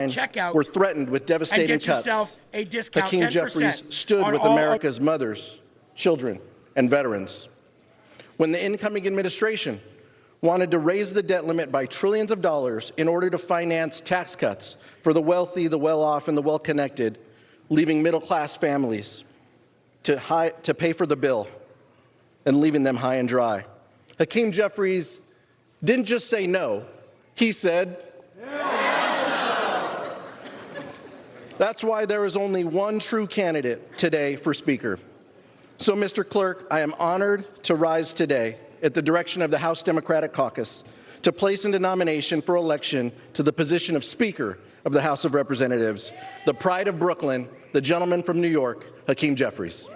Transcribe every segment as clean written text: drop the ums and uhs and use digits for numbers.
check out were threatened with devastating and get cuts. yourself a discount. Hakeem 10% Jeffries stood on with all America's mothers, children, and veterans. When the incoming administration wanted to raise the debt limit by trillions of dollars in order to finance tax cuts for the wealthy, the well-off, and the well-connected, leaving middle-class families to pay for the bill and leaving them high and dry. Hakeem Jeffries didn't just say no, he said, That's why there is only one true candidate today for Speaker. So, Mr. Clerk, I am honored to rise today at the direction of the House Democratic Caucus to place into nomination for election to the position of Speaker of the House of Representatives, the pride of Brooklyn, the gentleman from New York, Hakeem Jeffries.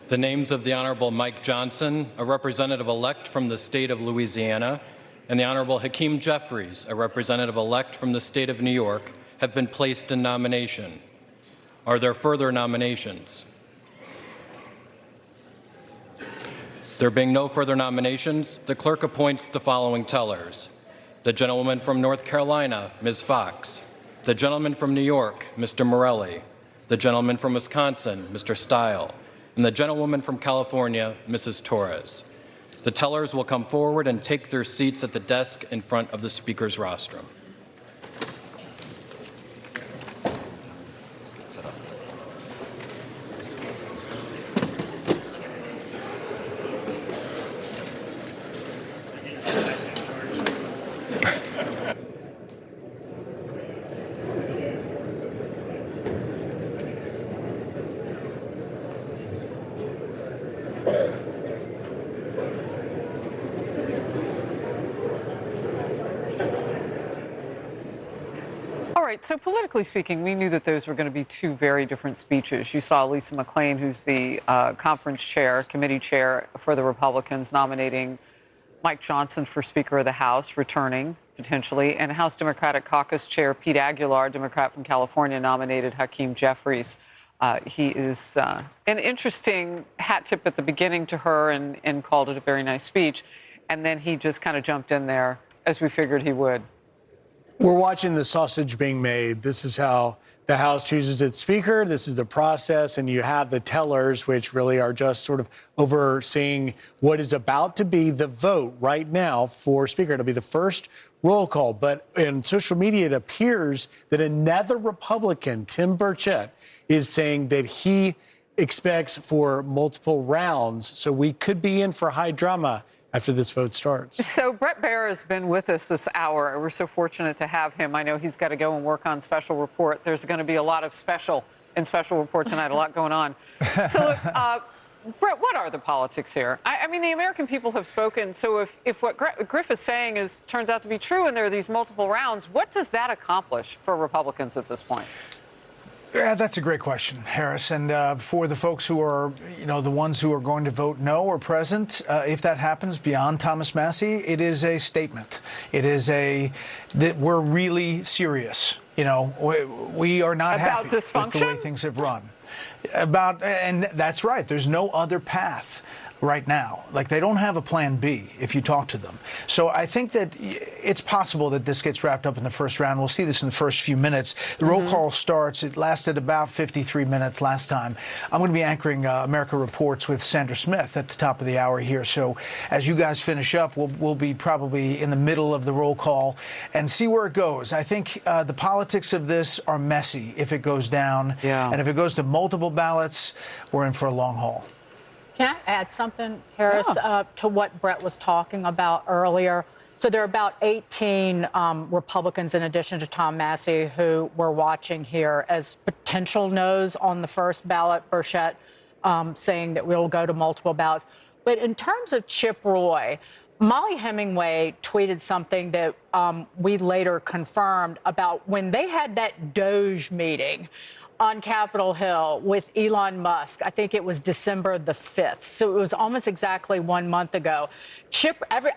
The names of the Honorable Mike Johnson, a representative-elect from the state of Louisiana, and the Honorable Hakeem Jeffries, a representative-elect from the state of New York, have been placed in nomination. Are there further nominations? There being no further nominations, the clerk appoints the following tellers. The gentlewoman from North Carolina, Ms. Fox. The gentleman from New York, Mr. Morelli. The gentleman from Wisconsin, Mr. Stile. And the gentlewoman from California, Mrs. Torres. The tellers will come forward and take their seats at the desk in front of the Speaker's rostrum. All right, so politically speaking, we knew that those were going to be two very different speeches. You saw Lisa McClain, who's the conference chair, committee chair for the Republicans, nominating Mike Johnson for Speaker of the House, returning potentially, and House Democratic Caucus Chair Pete Aguilar, Democrat from California, nominated Hakeem Jeffries. He is an interesting hat tip at the beginning to her and called it a very nice speech. And then he just kind of jumped in there, as we figured he would. We're watching the sausage being made. This is how the House chooses its Speaker. This is the process. And you have the tellers, which really are just sort of overseeing what is about to be the vote right now for Speaker. It'll be the first roll call. But in social media, it appears that another Republican, Tim Burchett, is saying that he expects for multiple rounds. So we could be in for high drama after this vote starts. So Bret Baier has been with us this hour. We're so fortunate to have him. I know he's got to go and work on Special Report. There's going to be a lot of Special Report tonight, a lot going on. So, look, Bret, what are the politics here? I mean, the American people have spoken. So if what Griff is saying turns out to be true and there are these multiple rounds, what does that accomplish for Republicans at this point? Yeah, that's a great question, Harris. And for the folks who are, the ones who are going to vote no or present, if that happens beyond Thomas Massie, it is a statement. It is that we're really serious. We are not happy with the way things have run. And that's right. There's no other path right now. Like, they don't have a plan B if you talk to them. So I think that it's possible that this gets wrapped up in the first round. We'll see this in the first few minutes. The roll call starts. It lasted about 53 minutes last time. I'm going to be anchoring America Reports with Sandra Smith at the top of the hour here. So as you guys finish up, we'll be probably in the middle of the roll call and see where it goes. I think the politics of this are messy if it goes down. Yeah. And if it goes to multiple ballots, we're in for a long haul. Can I add something, Harris, to what Bret was talking about earlier? So there are about 18 Republicans, in addition to Tom Massie, who we're watching here as potential no's on the first ballot. Burchett saying that we'll go to multiple ballots. But in terms of Chip Roy, Molly Hemingway tweeted something that we later confirmed about when they had that Doge meeting on Capitol Hill with Elon Musk. I think it was December the 5th. So it was almost exactly 1 month ago.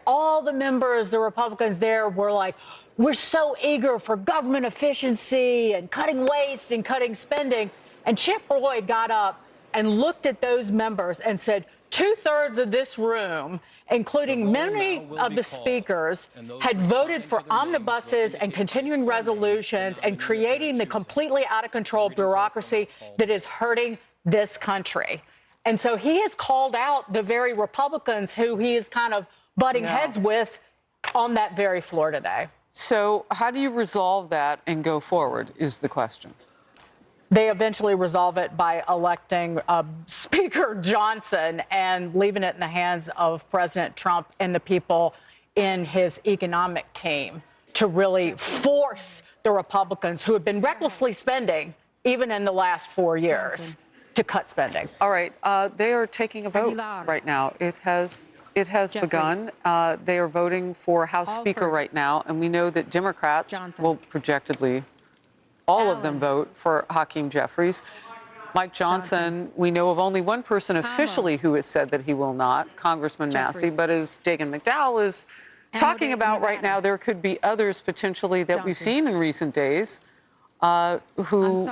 All the members, the Republicans there were like, we're so eager for government efficiency and cutting waste and cutting spending. And Chip Roy got up and looked at those members and said, 2/3 of this room, including many of the speakers, had voted for omnibuses and continuing resolutions and creating the completely out of control bureaucracy that is hurting this country. And so he has called out the very Republicans who he is kind of butting heads with on that very floor today. So how do you resolve that and go forward is the question. They eventually resolve it by electing Speaker Johnson and leaving it in the hands of President Trump and the people in his economic team to really force the Republicans who have been recklessly spending, even in the last 4 years, to cut spending. All right, they are taking a vote right now. It has begun. They are voting for House Speaker right now, and we know that Democrats will projectedly all of them vote for Hakeem Jeffries. Mike Johnson, we know of only one person officially who has said that he will not, Congressman Massey, but as Dagan McDowell is talking about right now, there could be others potentially that we've seen in recent days who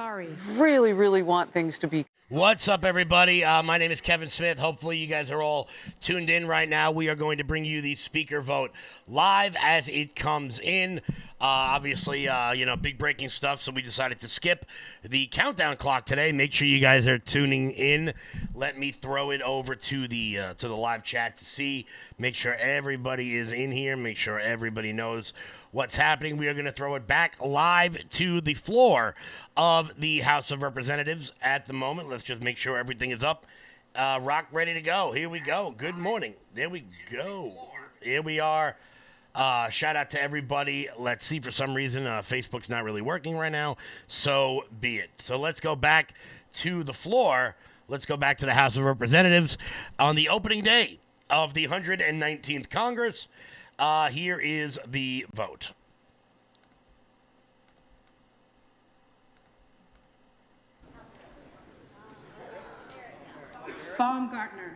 really, really want things to be. What's up, everybody? My name is Kevin Smith. Hopefully you guys are all tuned in right now. We are going to bring you the speaker vote live as it comes in. Obviously, big breaking stuff, so we decided to skip the countdown clock today. Make sure you guys are tuning in. Let me throw it over to the live chat to see. Make sure everybody is in here. Make sure everybody knows what's happening. We are going to throw it back live to the floor of the House of Representatives at the moment. Let's just make sure everything is up. Rock ready to go. Here we go. Good morning. There we go. Here we are. Shout out to everybody. Let's see, for some reason, Facebook's not really working right now. So be it. So let's go back to the floor. Let's go back to the House of Representatives on the opening day of the 119th Congress. Here is the vote. Baumgartner.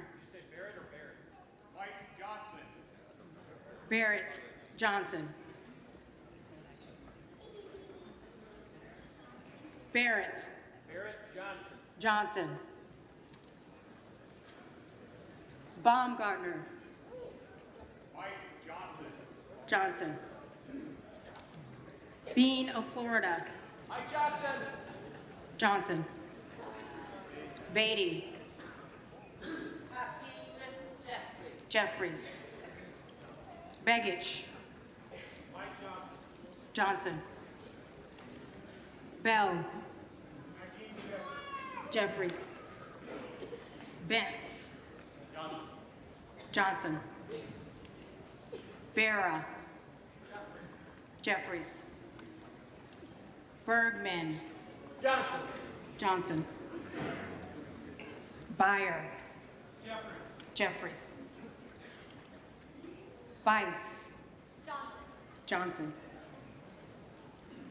Barrett Johnson. Barrett Johnson. Baumgartner. Johnson. Bean of Florida. Johnson. Beatty. Jeffries. Begich. Johnson. Bell. Jeffries. Bentz. Johnson. Barra. Jeffries. Bergman. Johnson. Beyer. Jeffries. Bice. Johnson.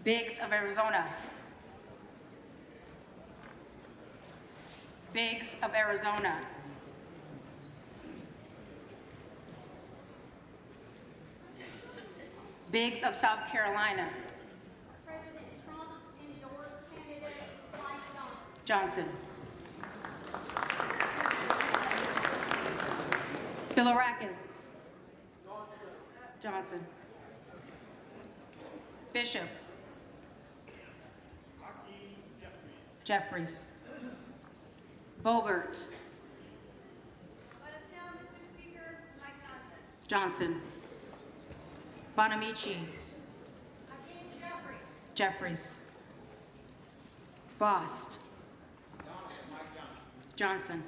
Biggs of Arizona. Biggs of Arizona. Biggs of South Carolina. President Trump's endorsed candidate, Mike Johnson. Bilirakis. Johnson. Bishop. Jeffries. Boebert. Let us down, Mr. Speaker, Mike Johnson. Johnson. Bonamici. Hakeem Jeffries. Jeffries. Bost. Johnson.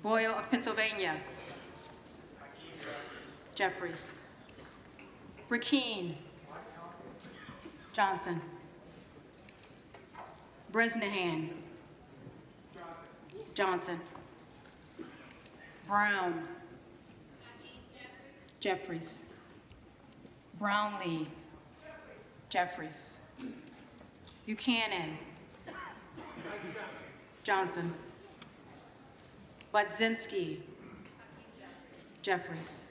Boyle of Pennsylvania. Jeffries. Burkeen. Johnson. Bresnahan. Johnson. Brown. Jeffries. Brownlee. Jeffries. Buchanan. Johnson. Budzinski. Jeffries.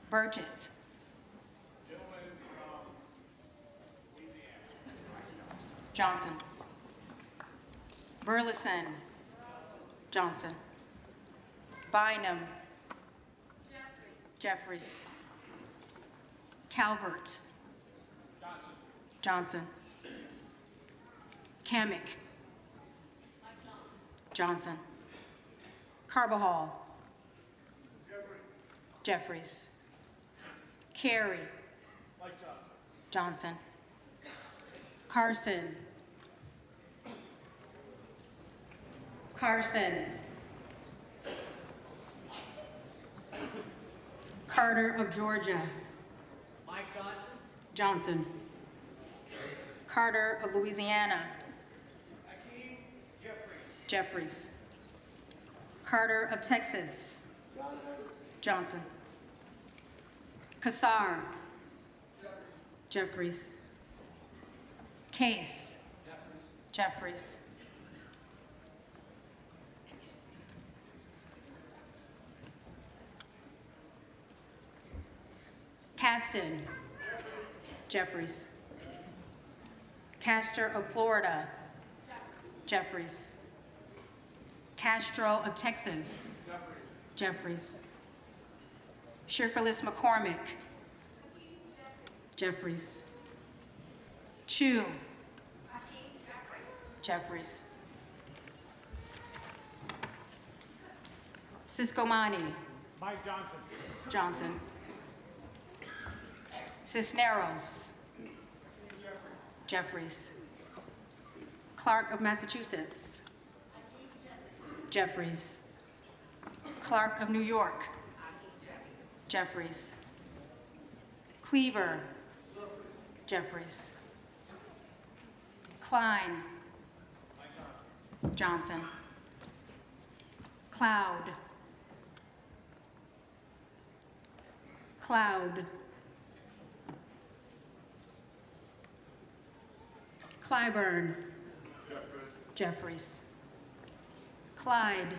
Burgett. Johnson. Burleson. Johnson. Bynum. Jeffries. Calvert. Johnson. Kamick. Johnson. Carbajal. Jeffries. Carey. Johnson. Carson. Carson. Carter of Georgia. Mike Johnson. Johnson. Carter of Louisiana. Jeffries. Carter of Texas. Johnson. Kassar. Jeffries. Case. Jeffries. Caston. Jeffries. Castor of Florida. Jeffries. Castro of Texas. Jeffries. Shifrellis McCormick. Jeffries. Chu. Jeffries. Ciscomani. Mike Johnson. Johnson. Cisneros. Jeffries. Clark of Massachusetts. Jeffries. Clark of New York. Jeffries. Cleaver. Jeffries. Klein. Johnson. Cloud. Cloud. Clyburn. Jeffries. Clyde.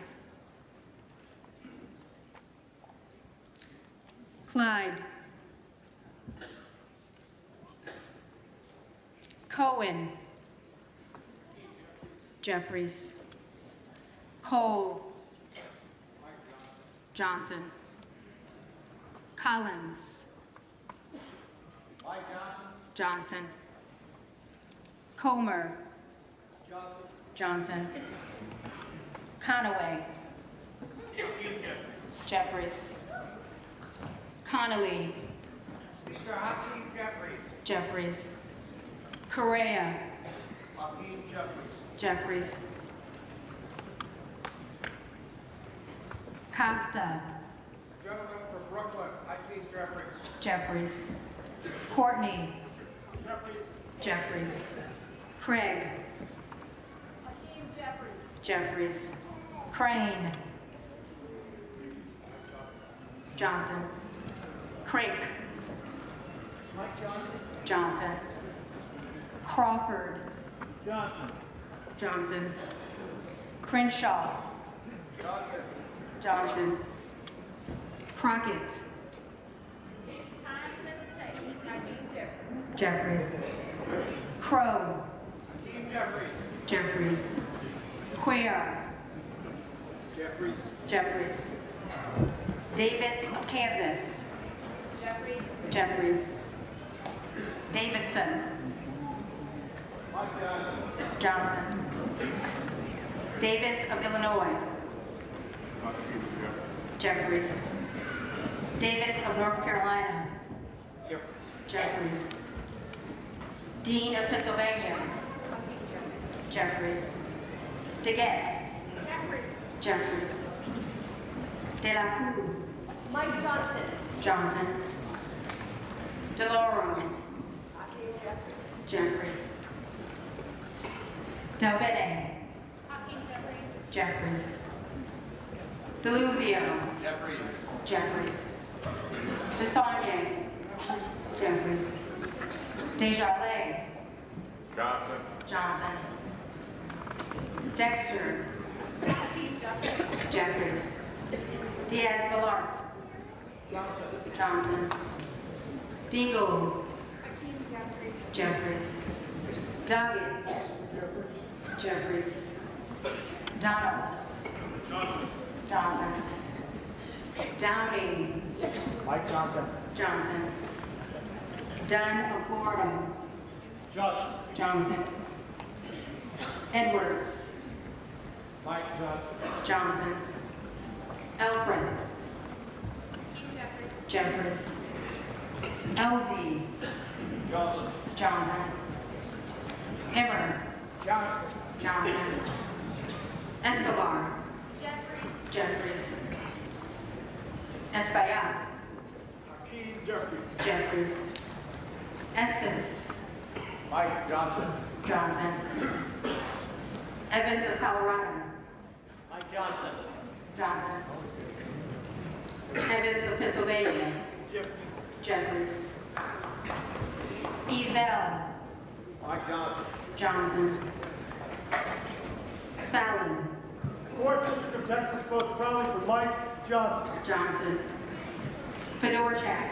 Clyde. Cohen. Jeffries. Cole. Johnson. Collins. Johnson. Comer. Johnson. Conaway. Jeffries. Connolly. Jeffries. Correa. Jeffries. Costa. Gentleman from Brooklyn, Hakeem Jeffries. Jeffries. Courtney. Jeffries. Craig. Jeffries. Crane. Johnson. Crink. Johnson. Crawford. Johnson. Crenshaw. Johnson. Crockett. Jeffries. Crow. Jeffries. Quare. Jeffries. Davids of Kansas. Jeffries. Davidson. Johnson. Davis of Illinois. Jeffries. Davis of North Carolina. Jeffries. Dean of Pennsylvania. Jeffries. DeGette. Jeffries. De La Cruz. Mike Johnson. Johnson. DeLauro. Jeffries. Delbene. Jeffries. Deluzio. Jeffries. DeSaulnier. Jeffries. Desjardins. Johnson. Johnson. Dexter. Jeffries. Diaz-Balart. Johnson. Dingle. Jeffries. Doggett. Jeffries. Donalds. Johnson. Downing. Mike Johnson. Johnson. Dunn of Florida. Johnson. Edwards. Mike Johnson. Johnson. Alfred. Jeffries. Elsie. Johnson. Emmer. Johnson. Johnson. Escobar. Jeffries. Espaillat. Hakeem Jeffries. Jeffries. Estes. Mike Johnson. Johnson. Evans of Colorado. Mike Johnson. Johnson. Evans of Pennsylvania. Jeffries. Ezel. Mike Johnson. Johnson. Fallon. Fourth District of Texas votes proudly for Mike Johnson. Johnson. Fedorchak.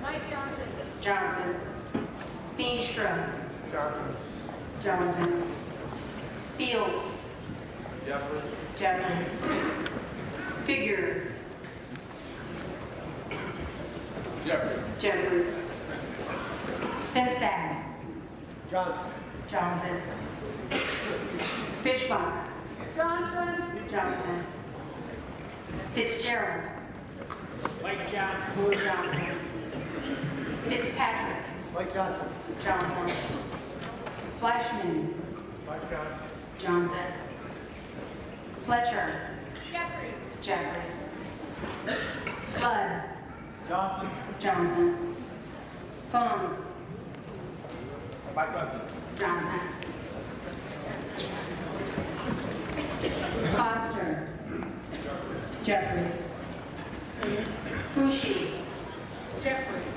Mike Johnson. Johnson. Feenstra. Johnson. Johnson. Fields. Jeffries. Jeffries. Figures. Jeffries. Jeffries. Finstad. Johnson. Johnson. Fishbach. Johnson. Johnson. Fitzgerald. Mike Johnson. Johnson. Fitzpatrick. Mike Johnson. Johnson. Flashman. Mike Johnson. Johnson. Fletcher. Jeffries. Jeffries. Flood. Johnson. Johnson. Fung. Mike Johnson. Johnson. Foster. Jeffries. Fushi.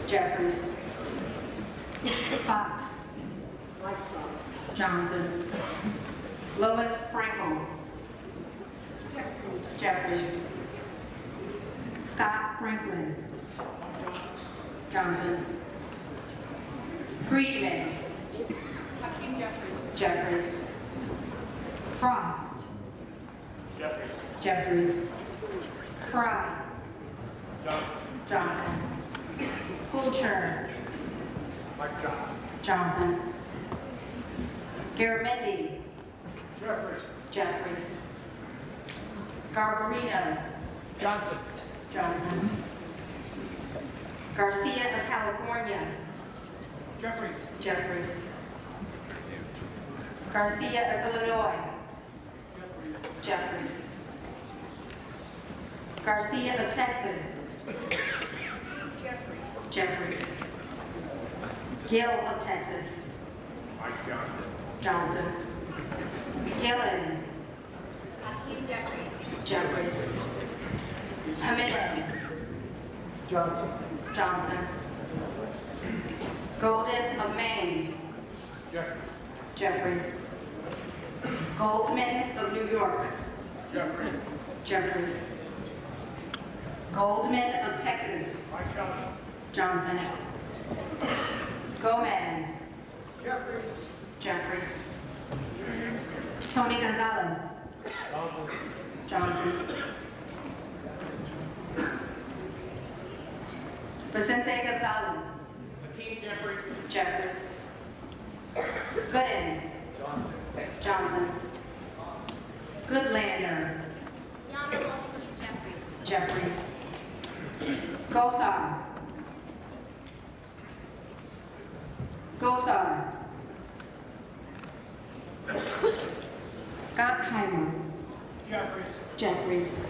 Jeffries. Fox. Johnson. Lois Frankel. Jeffries. Scott Franklin. Johnson. Friedman. Jeffries. Frost. Jeffries. Fry. Johnson. Fulcher. Mike Johnson. Johnson. Garamendi. Jeffries. Jeffries. Garbarino. Johnson. Johnson. Garcia of California. Jeffries. Jeffries. Garcia of Illinois. Jeffries. Garcia of Texas. Jeffries. Gill of Texas. Mike Johnson. Johnson. Gillen. Jeffries. Jimenez. Johnson. Johnson. Golden of Maine. Jeffries. Jeffries. Goldman of New York. Jeffries. Jeffries. Goldman of Texas. Mike Johnson. Johnson. Gomez. Jeffries. Jeffries. Tony Gonzalez. Johnson. Vicente Gonzalez. Hakeem Jeffries. Jeffries. Gooden. Johnson. Goodlander. Jeffries. Gosar. Gosar. Gottheimer. Jeffries. Jeffries.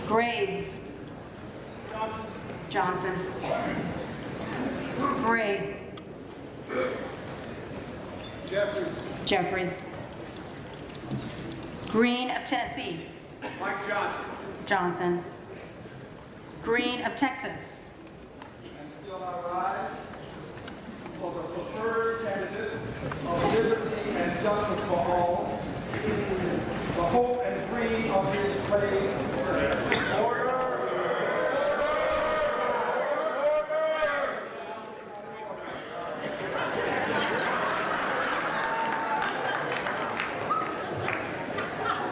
Graves. Johnson. Gray. Jeffries. Jeffries. Green of Tennessee. Mike Johnson. Johnson. Green of Texas. And still I rise for the preferred candidate of liberty and justice for all, the hope and dream of his slave. Order!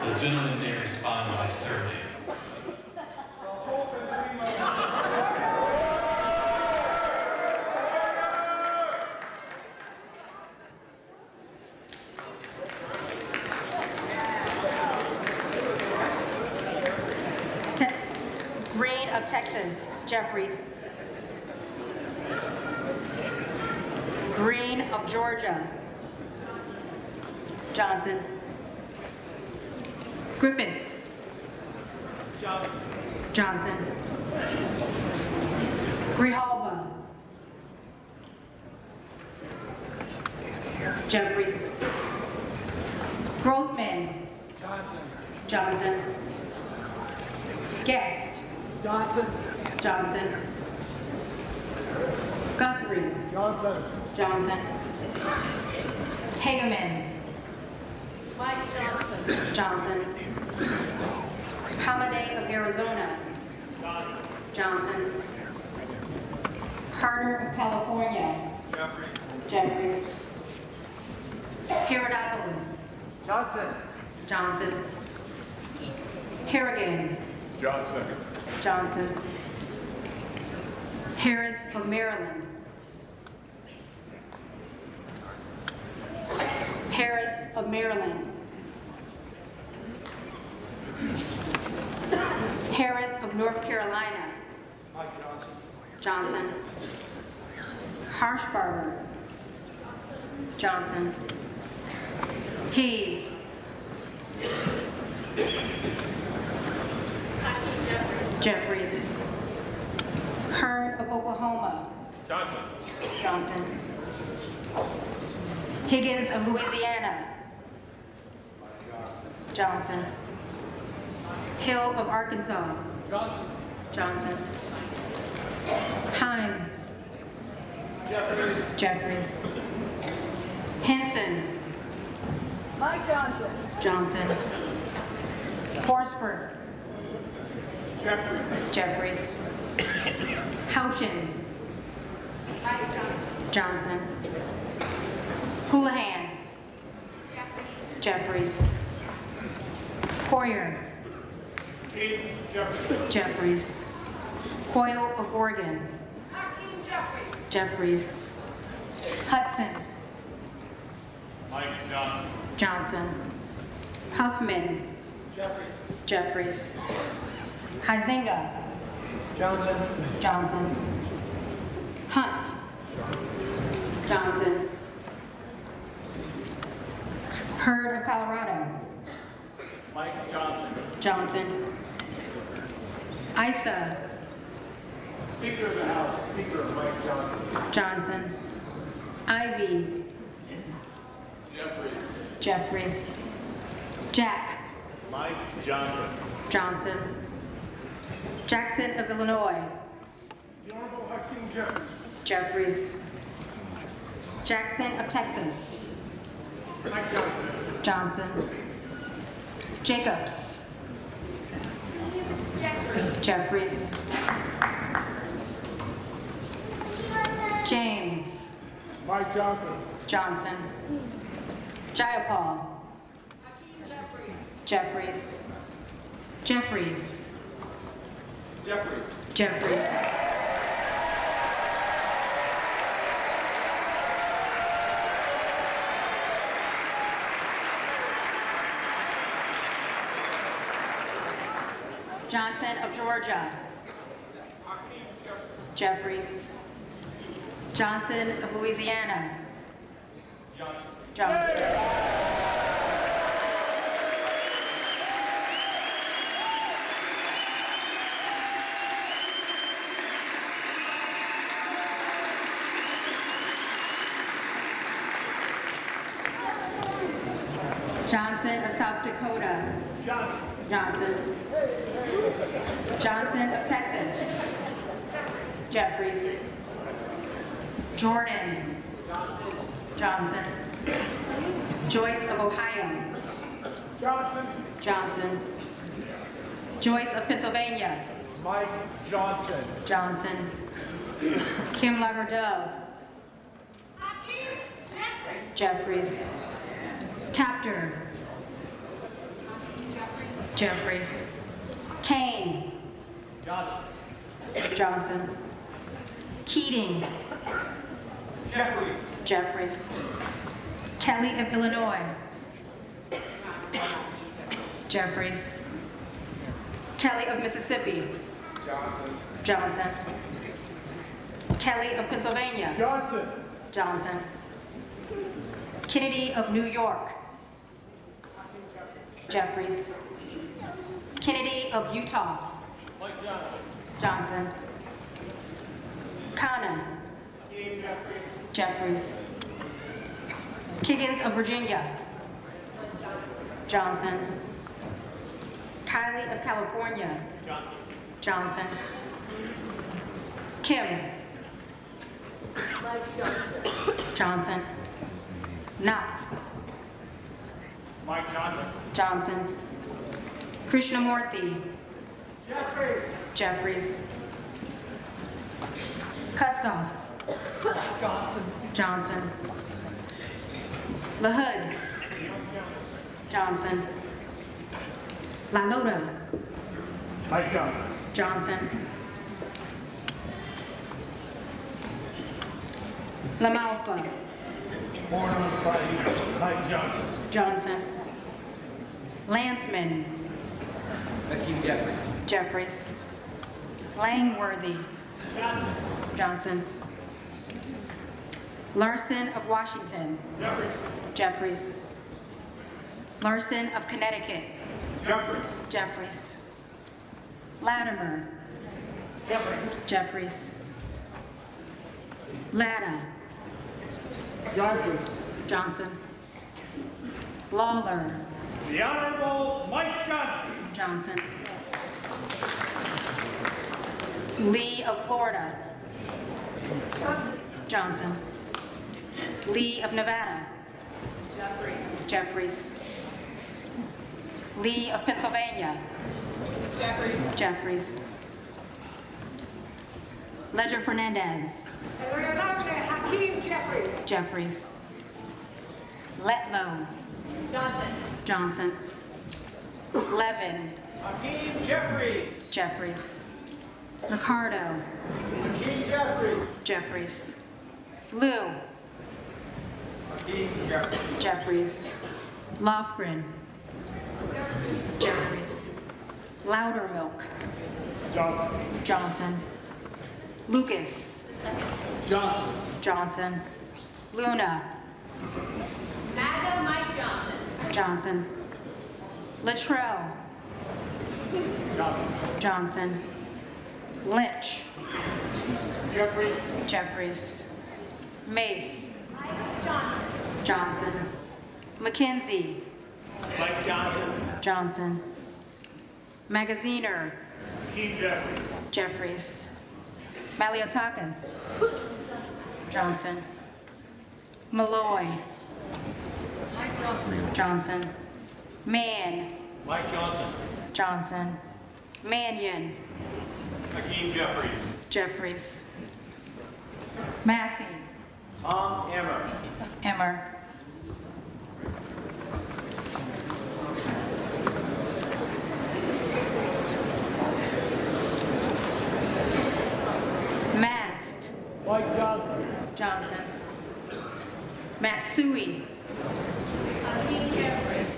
The gentleman may respond by surname. Green of Texas, Jeffries. Green of Georgia, Johnson. Griffith. Johnson. Grijalba. Jeffries. Grothman. Johnson. Guest. Johnson. Guthrie. Johnson. Hageman. Johnson. Hamadeh of Arizona. Johnson. Harder of California. Jeffries. Herodopoulos. Johnson. Harrigan. Johnson. Harris of Maryland. Harris of Maryland. Harris of North Carolina. Johnson. Harshbarger. Johnson. Hayes. Jeffries. Hearn of Oklahoma. Johnson. Higgins of Louisiana. Johnson. Hill of Arkansas. Johnson. Himes. Jeffries. Henson. Johnson. Horsford. Jeffries. Houchin. Johnson. Houlihan. Jeffries. Hoyer. Jeffries. Hoyle of Oregon. Jeffries. Hudson. Johnson. Huffman. Jeffries. Huizenga. Johnson. Hunt. Johnson. Hurd of Colorado. Johnson. Issa. Speaker of the House, Speaker Mike Johnson. Johnson. Ivy. Jeffries. Jack. Mike Johnson. Johnson. Jackson of Illinois. The Honorable Hakeem Jeffries. Jeffries. Jackson of Texas. Mike Johnson. Johnson. Jacobs. Jeffries. James. Mike Johnson. Johnson. Jayapal. Jeffries. Jeffries. Jeffries. Johnson of Georgia. Jeffries. Johnson of Louisiana. Johnson. Johnson of South Dakota. Johnson. Johnson. Johnson of Texas. Jeffries. Jordan. Johnson. Joyce of Ohio. Johnson. Joyce of Pennsylvania. Mike Johnson. Johnson. Kim Lagerdove. Jeffries. Captor. Jeffries. Kane. Johnson. Keating. Jeffries. Kelly of Illinois. Jeffries. Kelly of Mississippi. Johnson. Kelly of Pennsylvania. Johnson. Kennedy of New York. Jeffries. Kennedy of Utah. Johnson. Khanna. Jeffries. Kiggins of Virginia. Johnson. Kiley of California. Johnson. Kim. Johnson. Knott. Mike Johnson. Johnson. Krishnamurthy. Jeffries. Kustoff. Johnson. LaHood. Johnson. LaLota. Mike Johnson. Johnson. LaMalfa. Born on Friday. Mike Johnson. Johnson. Landsman. Hakeem Jeffries. Jeffries. Langworthy. Johnson. Larson of Washington. Jeffries. Larson of Connecticut. Jeffries. Latimer. Jeffries. Latta. Johnson. Lawler. The Honorable Mike Johnson. Johnson. Lee of Florida. Johnson. Lee of Nevada. Jeffries. Lee of Pennsylvania. Jeffries. Ledger Fernandez. Hakeem Jeffries. Jeffries. Letlow. Johnson. Levin. Hakeem Jeffries. Jeffries. Ricardo. Hakeem Jeffries. Jeffries. Lou. Hakeem Jeffries. Jeffries. Lofgren. Jeffries. Loudermilk. Johnson. Lucas. Johnson. Luna. MAGA Mike Johnson. Johnson. Latrell. Johnson. Lynch. Jeffries. Mace. Johnson. McKenzie. Mike Johnson. Johnson. Magaziner. Hakeem Jeffries. Jeffries. Maliotakis. Johnson. Malloy. Johnson. Mann. Mike Johnson. Johnson. Mannion. Hakeem Jeffries. Jeffries. Massey. Tom Emmer. Emmer. Mast. Mike Johnson. Johnson. Matsui.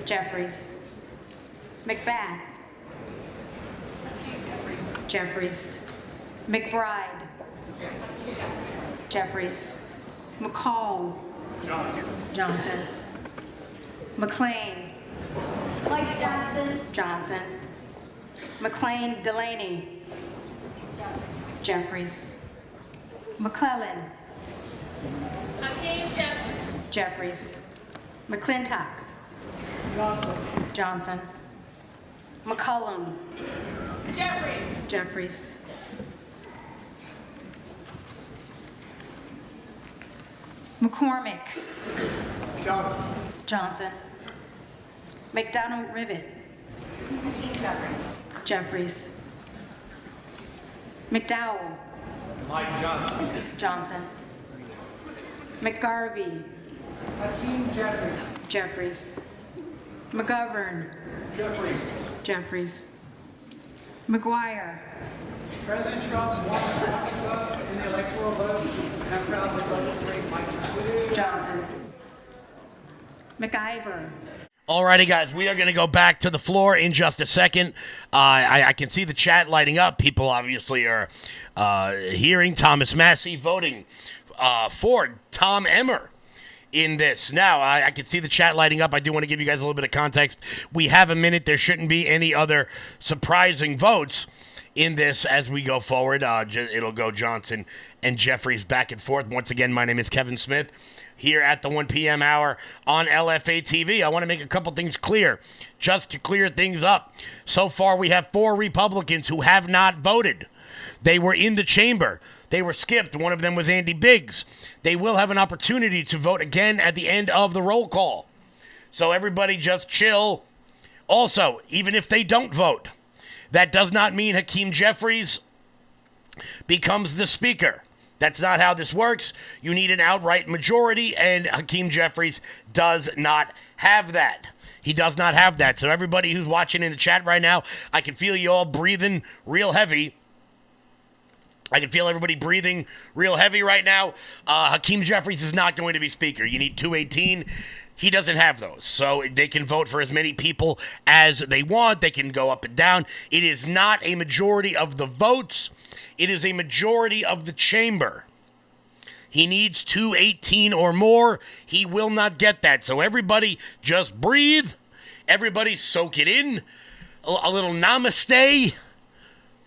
Jeffries. McBath. Jeffries. McBride. Jeffries. McCall. Johnson. McLean. Mike Johnson. Johnson. McLean Delaney. Jeffries. McClellan. Hakeem Jeffries. Jeffries. McClintock. Johnson. McCollum. Jeffries. McCormick. Johnson. McDonald Rivet. Jeffries. McDowell. Johnson. McGarvey. Jeffries. McGovern. Jeffries. McGuire. President Trump won in the electoral vote and proud to legislate Mike Johnson. McIver. Alrighty, guys, we are going to go back to the floor in just a second. I can see the chat lighting up. People obviously are hearing Thomas Massie voting for Tom Emmer in this. Now, I can see the chat lighting up. I do want to give you guys a little bit of context. We have a minute. There shouldn't be any other surprising votes in this as we go forward. It'll go Johnson and Jeffries back and forth. Once again, my name is Kevin Smith here at the 1 p.m. hour on LFA TV. I want to make a couple things clear, just to clear things up. So far, we have 4 Republicans who have not voted. They were in the chamber. They were skipped. One of them was Andy Biggs. They will have an opportunity to vote again at the end of the roll call. So everybody just chill. Also, even if they don't vote, that does not mean Hakeem Jeffries becomes the speaker. That's not how this works. You need an outright majority, and Hakeem Jeffries does not have that. He does not have that. So everybody who's watching in the chat right now, I can feel you all breathing real heavy. I can feel everybody breathing real heavy right now. Hakeem Jeffries is not going to be speaker. You need 218. He doesn't have those. So they can vote for as many people as they want. They can go up and down. It is not a majority of the votes. It is a majority of the chamber. He needs 218 or more. He will not get that. So everybody just breathe. Everybody soak it in. A little namaste.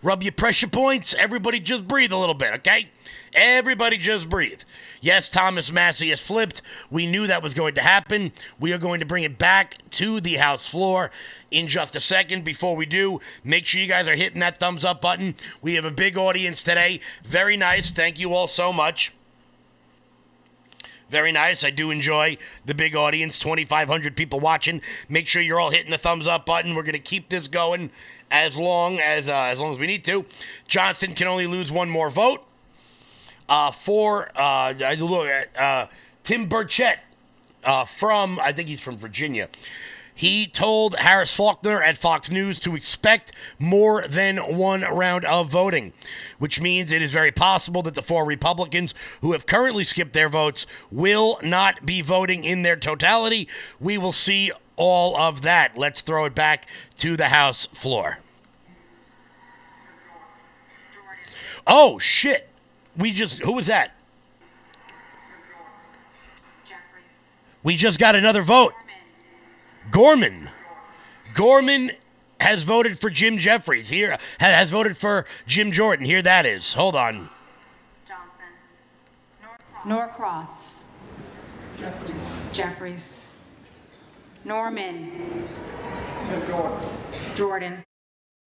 Rub your pressure points. Everybody just breathe a little bit, okay? Everybody just breathe. Yes, Thomas Massie has flipped. We knew that was going to happen. We are going to bring it back to the House floor in just a second. Before we do, make sure you guys are hitting that thumbs up button. We have a big audience today. Very nice. Thank you all so much. Very nice. I do enjoy the big audience, 2,500 people watching. Make sure you're all hitting the thumbs up button. We're going to keep this going as long as we need to. Johnson can only lose one more vote. Tim Burchett from, I think he's from Virginia. He told Harris Faulkner at Fox News to expect more than one round of voting, which means it is very possible that the 4 Republicans who have currently skipped their votes will not be voting in their totality. We will see all of that. Let's throw it back to the House floor. Oh, shit. Who was that? Jeffries. We just got another vote. Gorman has voted for Jim Jeffries. Here has voted for Jim Jordan. Here that is. Hold on. Johnson. Norcross. Jeffries. Norman. Jordan.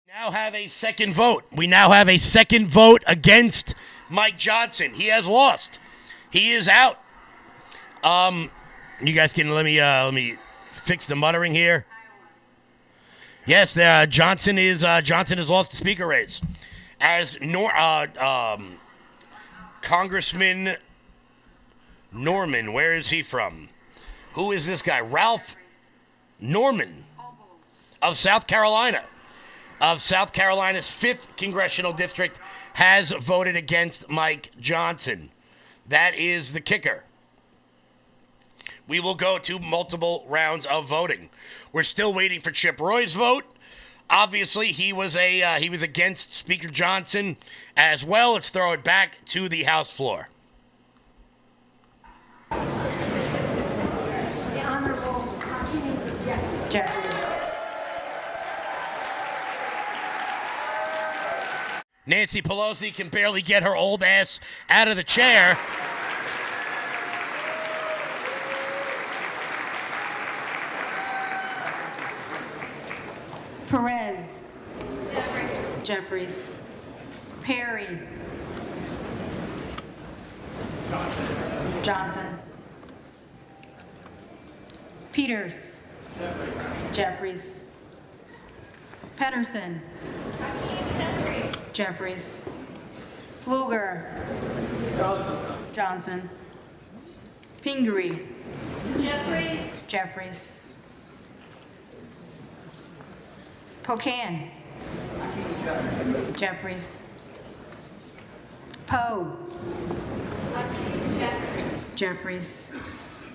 Now have a second vote. We now have a second vote against Mike Johnson. He has lost. He is out. You guys can let me fix the muttering here. Yes, Johnson has lost the speaker race. As Congressman Norman, where is he from? Who is this guy? Ralph Norman of South Carolina. Of South Carolina's 5th congressional district has voted against Mike Johnson. That is the kicker. We will go to multiple rounds of voting. We're still waiting for Chip Roy's vote. Obviously, he was against Speaker Johnson as well. Let's throw it back to the House floor. The Honorable Jeffries. Nancy Pelosi can barely get her old ass out of the chair. Perez. Jeffries. Perry. Johnson. Peters. Jeffries. Pedersen. Jeffries. Pfluger. Johnson. Pingree. Jeffries. Pocan. Jeffries. Poe. Jeffries.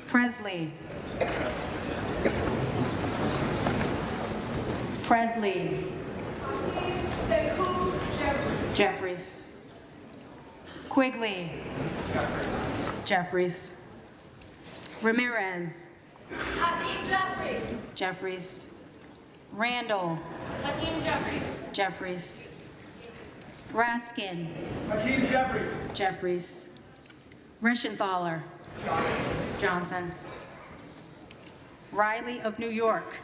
Presley. Presley. Jeffries. Quigley. Jeffries. Ramirez. Jeffries. Randall. Jeffries. Raskin. Jeffries. Reschenthaler. Johnson. Riley of New York.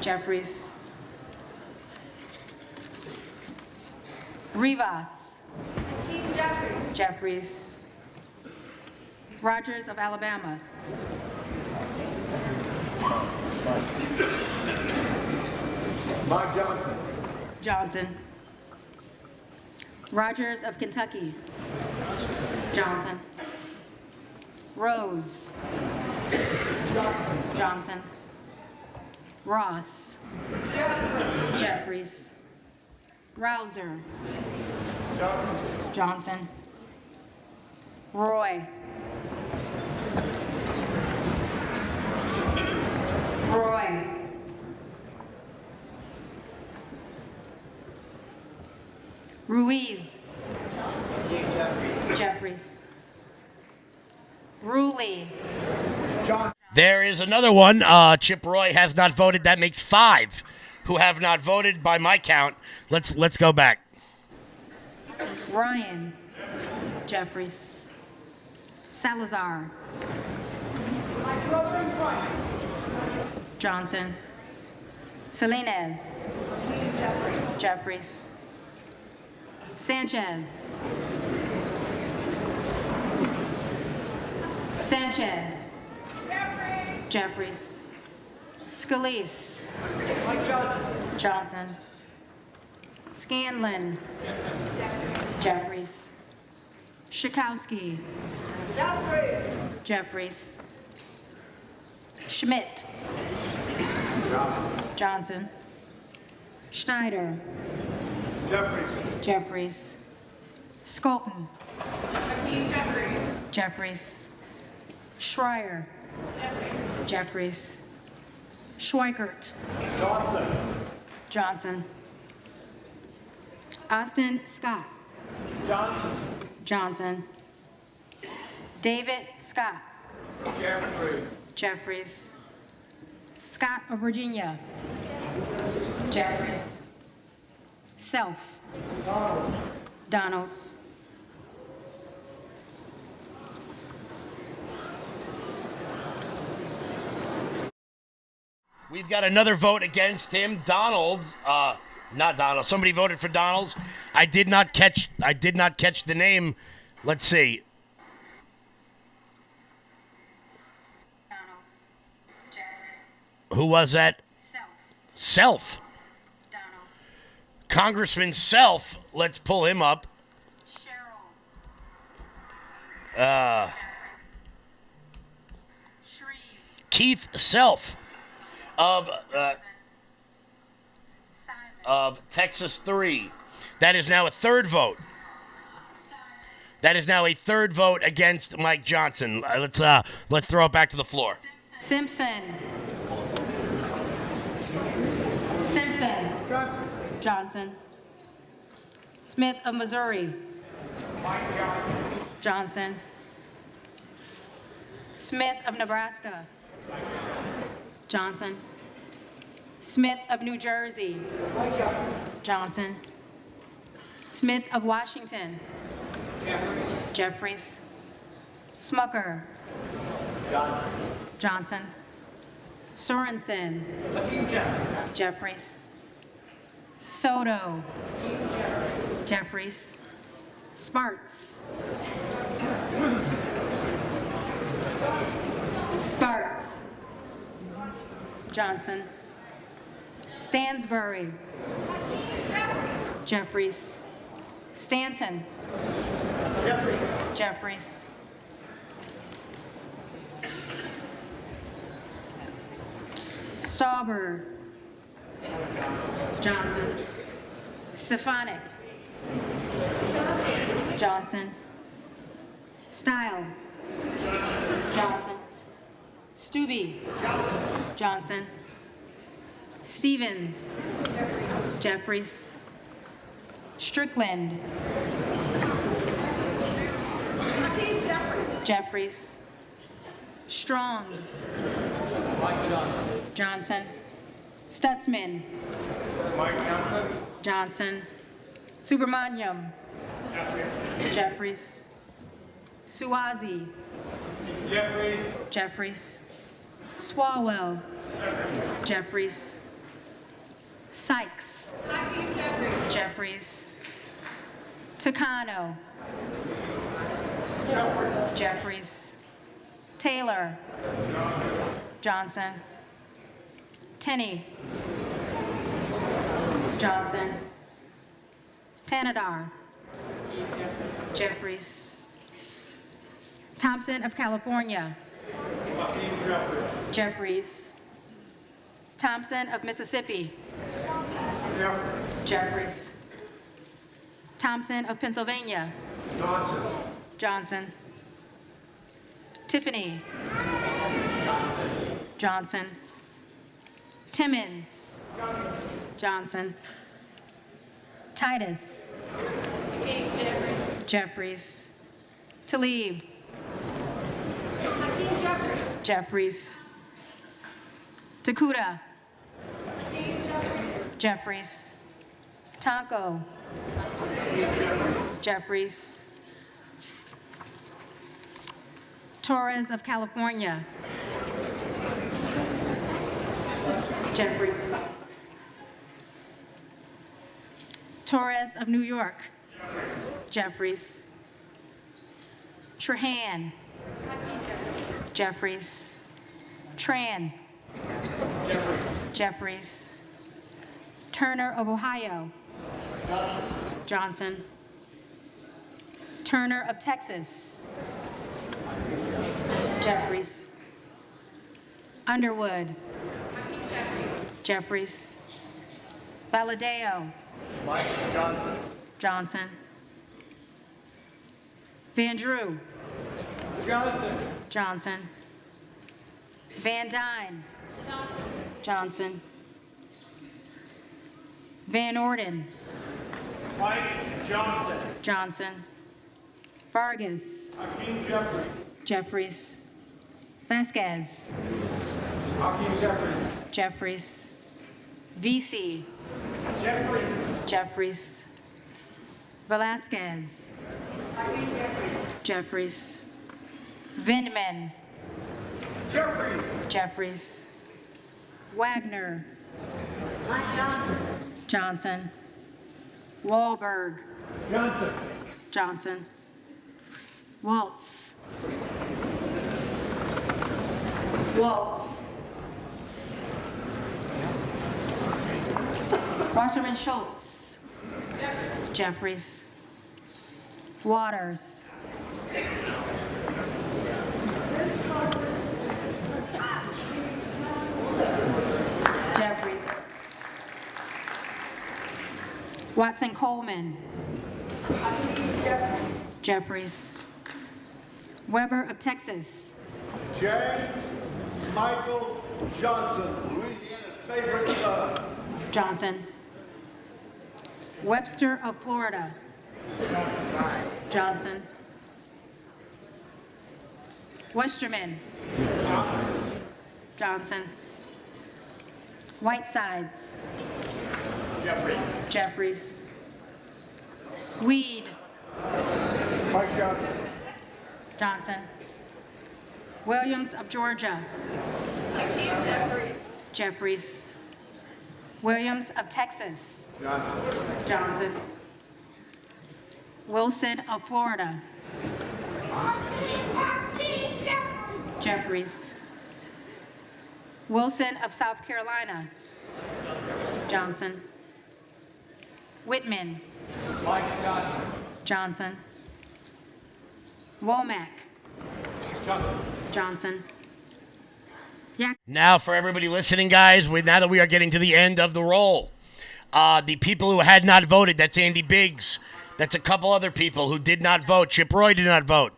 Jeffries. Rivas. Jeffries. Rogers of Alabama. Mike Johnson. Johnson. Rogers of Kentucky. Johnson. Rose. Johnson. Ross. Jeffries. Rouser. Johnson. Roy. Roy. Ruiz. Jeffries. Ruley. There is another one. Chip Roy has not voted. That makes 5 who have not voted by my count. Let's go back. Ryan. Jeffries. Salazar. Johnson. Salinas. Jeffries. Sanchez. Sanchez. Jeffries. Scalise. Johnson. Scanlon. Jeffries. Schakowsky. Jeffries. Schmidt. Johnson. Schneider. Jeffries. Skolton. Jeffries. Schreier. Jeffries. Schweikert. Johnson. Austin Scott. Johnson. David Scott. Jeffries. Scott of Virginia. Jeffries. Self. Donalds. We've got another vote against him. Donalds. Not Donald. Somebody voted for Donalds. I did not catch the name. Let's see. Donalds. Jeffries. Who was that? Self. Donalds. Congressman Self. Let's pull him up. Cheryl. Shreve. Keith Self Simon. of Texas 3. That is now a third vote. That is now a third vote against Mike Johnson. Let's throw it back to the floor. Simpson. Simpson. Johnson. Smith of Missouri. Johnson. Smith of Nebraska. Johnson. Smith of New Jersey. Johnson. Smith of Washington. Jeffries. Smucker. Johnson. Sorensen. Jeffries. Soto. Jeffries. Sparts. Sparts. Johnson. Stansbury. Jeffries. Stanton. Jeffries. Stauber. Johnson. Stefanik. Johnson. Style. Johnson. Stubbe. Johnson. Stevens. Jeffries. Strickland. Jeffries. Strong. Johnson. Stutzman. Johnson. Subramaniam. Jeffries. Suozzi. Jeffries. Swalwell. Jeffries. Sykes. Jeffries. Takano. Jeffries. Taylor. Johnson. Tenney. Johnson. Tanadar. Jeffries. Thompson of California. Jeffries. Thompson of Mississippi. Jeffries. Thompson of Pennsylvania. Johnson. Tiffany. Johnson. Timmons. Johnson. Titus. Jeffries. Talib. Jeffries. Takuda. Jeffries. Tonko. Jeffries. Torres of California. Jeffries. Torres of New York. Jeffries. Trahan. Jeffries. Tran. Jeffries. Turner of Ohio. Johnson. Turner of Texas. Jeffries. Underwood. Jeffries. Valadeo. Johnson. Van Drew. Johnson. Van Dyne. Johnson. Van Orden. Johnson. Vargas. Jeffries. Vasquez. Jeffries. VC. Jeffries. Velasquez. Jeffries. Vindman. Jeffries. Wagner. Johnson. Wahlberg. Johnson. Waltz. Waltz. Wasserman Schultz. Jeffries. Waters. Jeffries. Watson Coleman. Jeffries. Weber of Texas. James Michael Johnson, Louisiana's favorite son. Johnson. Webster of Florida. Johnson. Westerman. Johnson. Whitesides. Jeffries. Weed. Mike Johnson. Johnson. Williams of Georgia. Jeffries. Williams of Texas. Johnson. Wilson of Florida. Jeffries. Wilson of South Carolina. Johnson. Whitman. Johnson. Womack. Johnson. Now, for everybody listening, guys, now that we are getting to the end of the roll, the people who had not voted, that's Andy Biggs. That's a couple other people who did not vote. Chip Roy did not vote.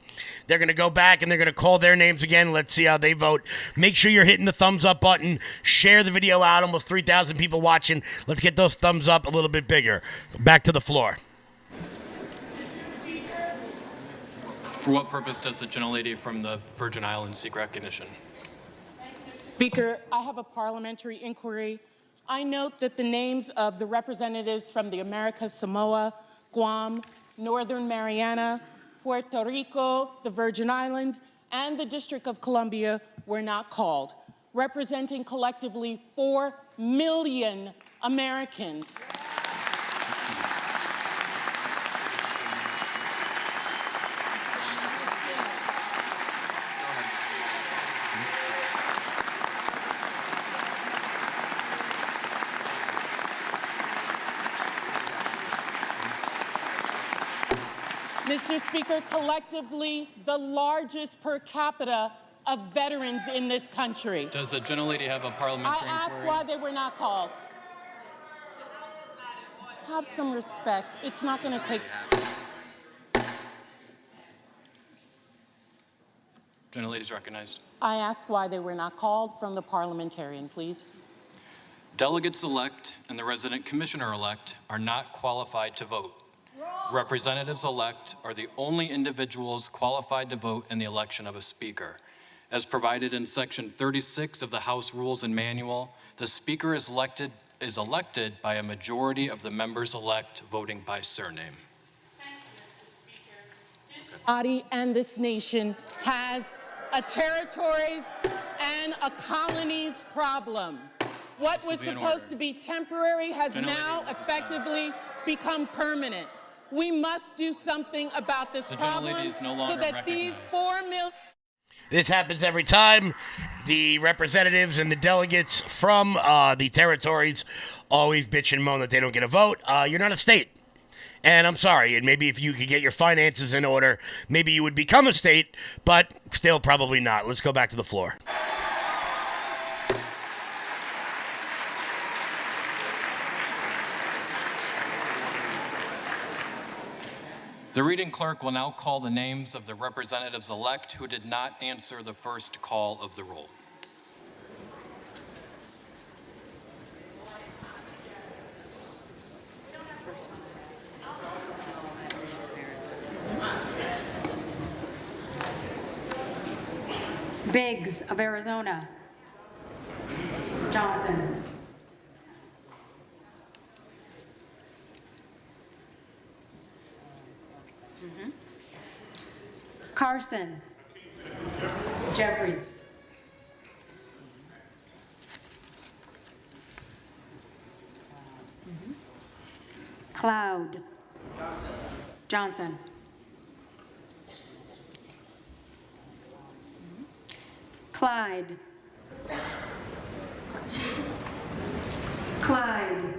They're going to go back and they're going to call their names again. Let's see how they vote. Make sure you're hitting the thumbs up button. Share the video out. Almost 3,000 people watching. Let's get those thumbs up a little bit bigger. Back to the floor. For what purpose does the gentlelady from the Virgin Islands seek recognition? Speaker, I have a parliamentary inquiry. I note that the names of the representatives from the Americas Samoa, Guam, Northern Mariana, Puerto Rico, the Virgin Islands, and the District of Columbia were not called, representing collectively 4 million Americans. Mr. Speaker, collectively the largest per capita of veterans in this country. Does the gentlelady have a parliamentary I asked inquiry? why they were not called. Have some respect. It's not going to take... Gentlelady is recognized. I asked why they were not called from the parliamentarian, please. Delegates-elect and the resident commissioner-elect are not qualified to vote. Representatives-elect are the only individuals qualified to vote in the election of a speaker. As provided in Section 36 of the House Rules and Manual, the speaker is elected by a majority of the members-elect voting by surname. This body and this nation has a territories and a colonies problem. What was supposed to be temporary has now effectively become permanent. We must do something about this problem so that these 4 million... This happens every time. The representatives and the delegates from the territories always bitch and moan that they don't get a vote. You're not a state. And I'm sorry, and maybe if you could get your finances in order, maybe you would become a state, but still probably not. Let's go back to the floor. The reading clerk will now call the names of the representatives-elect who did not answer the first call of the roll. Biggs of Arizona. Johnson. Carson. Jeffries. Cloud. Johnson. Clyde. Clyde.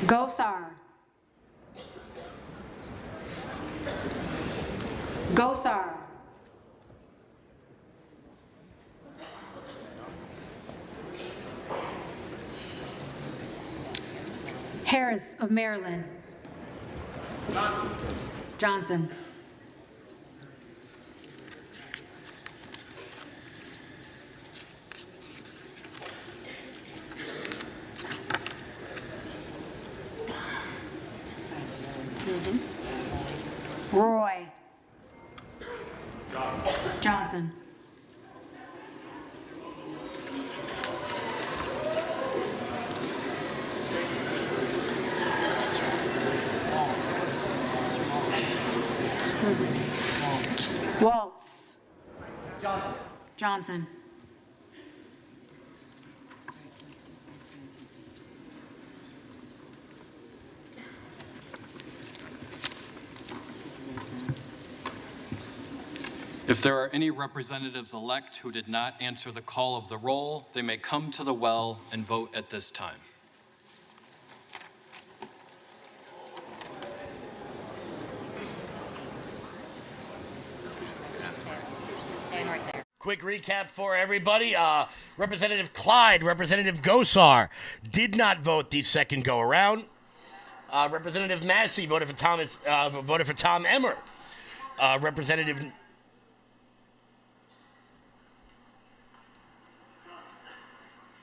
Gosar. Gosar. Harris of Maryland. Johnson. Roy. Johnson. Waltz. Johnson. If there are any representatives-elect who did not answer the call of the roll, they may come to the well and vote at this time. Just stand right there. Quick recap for everybody. Representative Clyde, Representative Gosar did not vote the second go around. Representative Massey voted for Tom Emmer. Representative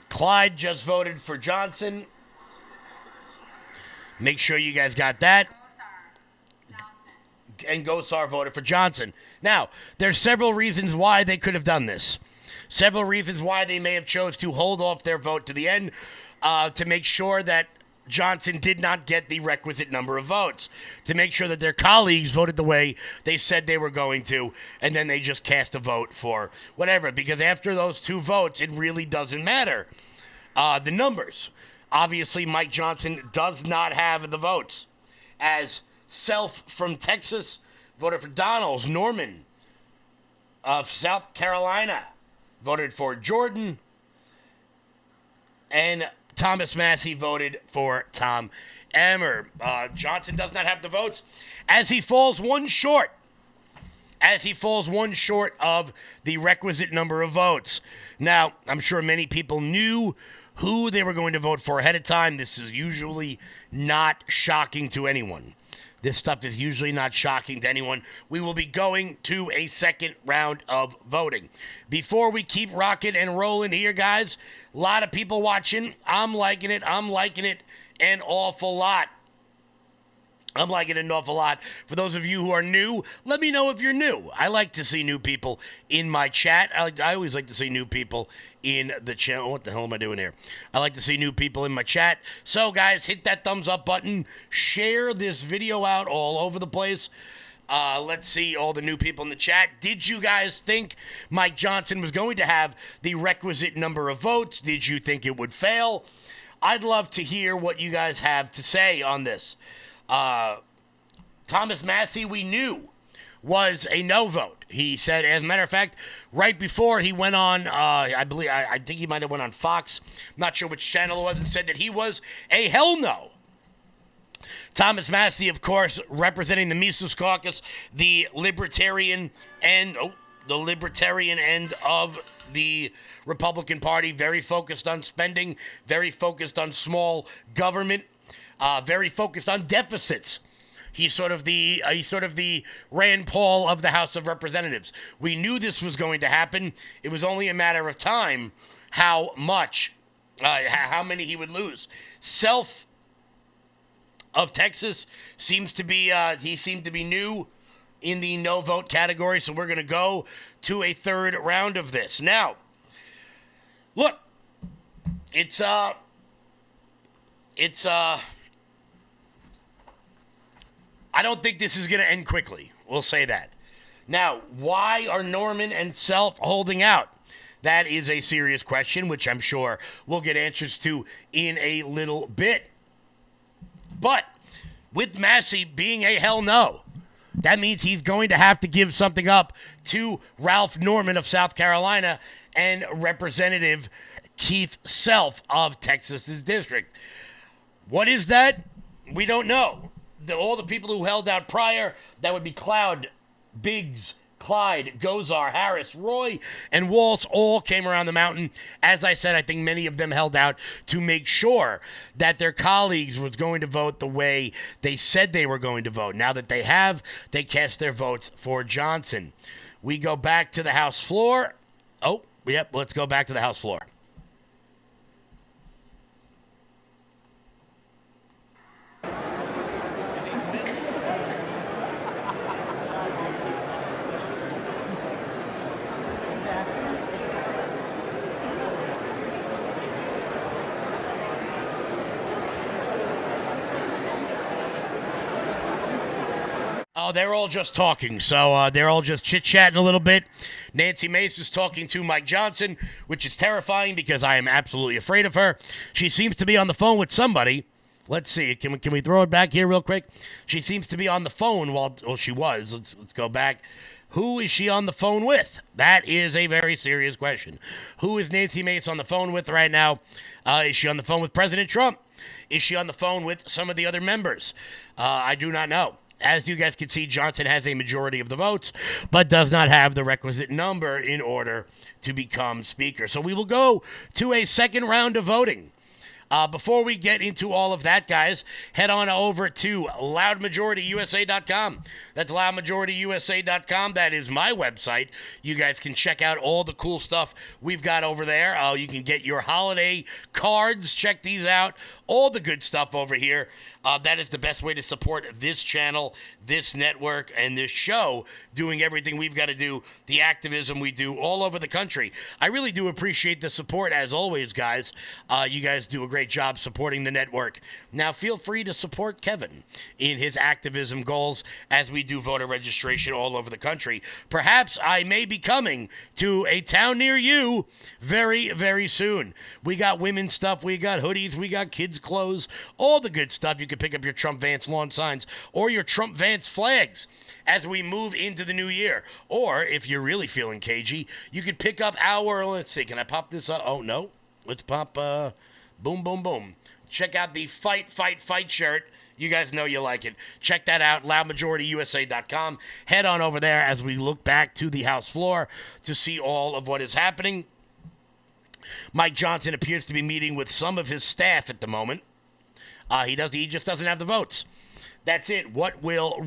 Clyde just voted for Johnson. Make sure you guys got that. And Gosar voted for Johnson. Now, there's several reasons why they could have done this. Several reasons why they may have chose to hold off their vote to the end to make sure that Johnson did not get the requisite number of votes, to make sure that their colleagues voted the way they said they were going to, and then they just cast a vote for whatever. Because after those two votes, it really doesn't matter. The numbers. Obviously, Mike Johnson does not have the votes. As Self from Texas voted for Donalds. Norman of South Carolina voted for Jordan. And Thomas Massey voted for Tom Emmer. Johnson does not have the votes as he falls one short. Of the requisite number of votes. Now, I'm sure many people knew who they were going to vote for ahead of time. This is usually not shocking to anyone. This stuff is usually not shocking to anyone. We will be going to a second round of voting. Before we keep rocking and rolling here, guys, a lot of people watching. I'm liking it an awful lot. For those of you who are new, let me know if you're new. I like to see new people in my chat. I always like to see new people in the channel. What the hell am I doing here? I like to see new people in my chat. So, guys, hit that thumbs up button. Share this video out all over the place. Let's see all the new people in the chat. Did you guys think Mike Johnson was going to have the requisite number of votes? Did you think it would fail? I'd love to hear what you guys have to say on this. Thomas Massey, we knew, was a no vote. He said, as a matter of fact, right before he went on, I think he might have went on Fox, not sure which channel it was, and said that he was a hell no. Thomas Massey, of course, representing the Mises Caucus, the libertarian end of the Republican Party, very focused on spending, very focused on small government, very focused on deficits. He's sort of the Rand Paul of the House of Representatives. We knew this was going to happen. It was only a matter of time how many he would lose. Self of Texas seemed to be new in the no vote category, so we're going to go to a third round of this. Now, look, it's I don't think this is going to end quickly. We'll say that. Now, why are Norman and Self holding out? That is a serious question, which I'm sure we'll get answers to in a little bit. But with Massey being a hell no, that means he's going to have to give something up to Ralph Norman of South Carolina and Representative Keith Self of Texas's district. What is that? We don't know. All the people who held out prior, that would be Cloud, Biggs, Clyde, Gosar, Harris, Roy, and Waltz all came around the mountain. As I said, I think many of them held out to make sure that their colleagues was going to vote the way they said they were going to vote. Now that they have, they cast their votes for Johnson. We go back to the House floor. Oh, yep, let's go back to the House floor. No, they're all just talking. So they're all just chit-chatting a little bit. Nancy Mace is talking to Mike Johnson, which is terrifying because I am absolutely afraid of her. She seems to be on the phone with somebody. Let's see. Can we throw it back here real quick? She seems to be on the phone while she was. Let's go back. Who is she on the phone with? That is a very serious question. Who is Nancy Mace on the phone with right now? Is she on the phone with President Trump? Is she on the phone with some of the other members? I do not know. As you guys can see, Johnson has a majority of the votes, but does not have the requisite number in order to become Speaker. So we will go to a second round of voting. Before we get into all of that, guys, head on over to loudmajorityusa.com. That's loudmajorityusa.com. That is my website. You guys can check out all the cool stuff we've got over there. You can get your holiday cards. Check these out. All the good stuff over here. That is the best way to support this channel, this network, and this show, doing everything we've got to do, the activism we do all over the country. I really do appreciate the support, as always, guys. You guys do a great job supporting the network. Now, feel free to support Kevin in his activism goals as we do voter registration all over the country. Perhaps I may be coming to a town near you very, very soon. We got women's stuff, we got hoodies, we got kids' clothes, all the good stuff. You can pick up your Trump Vance lawn signs or your Trump Vance flags as we move into the new year. Or if you're really feeling cagey, you could pick up our, let's see, can I pop this up? Oh, no. Let's pop, boom, boom, boom. Check out the Fight, Fight, Fight shirt. You guys know you like it. Check that out, loudmajorityusa.com. Head on over there as we look back to the House floor to see all of what is happening. Mike Johnson appears to be meeting with some of his staff at the moment. He just doesn't have the votes. That's it. What will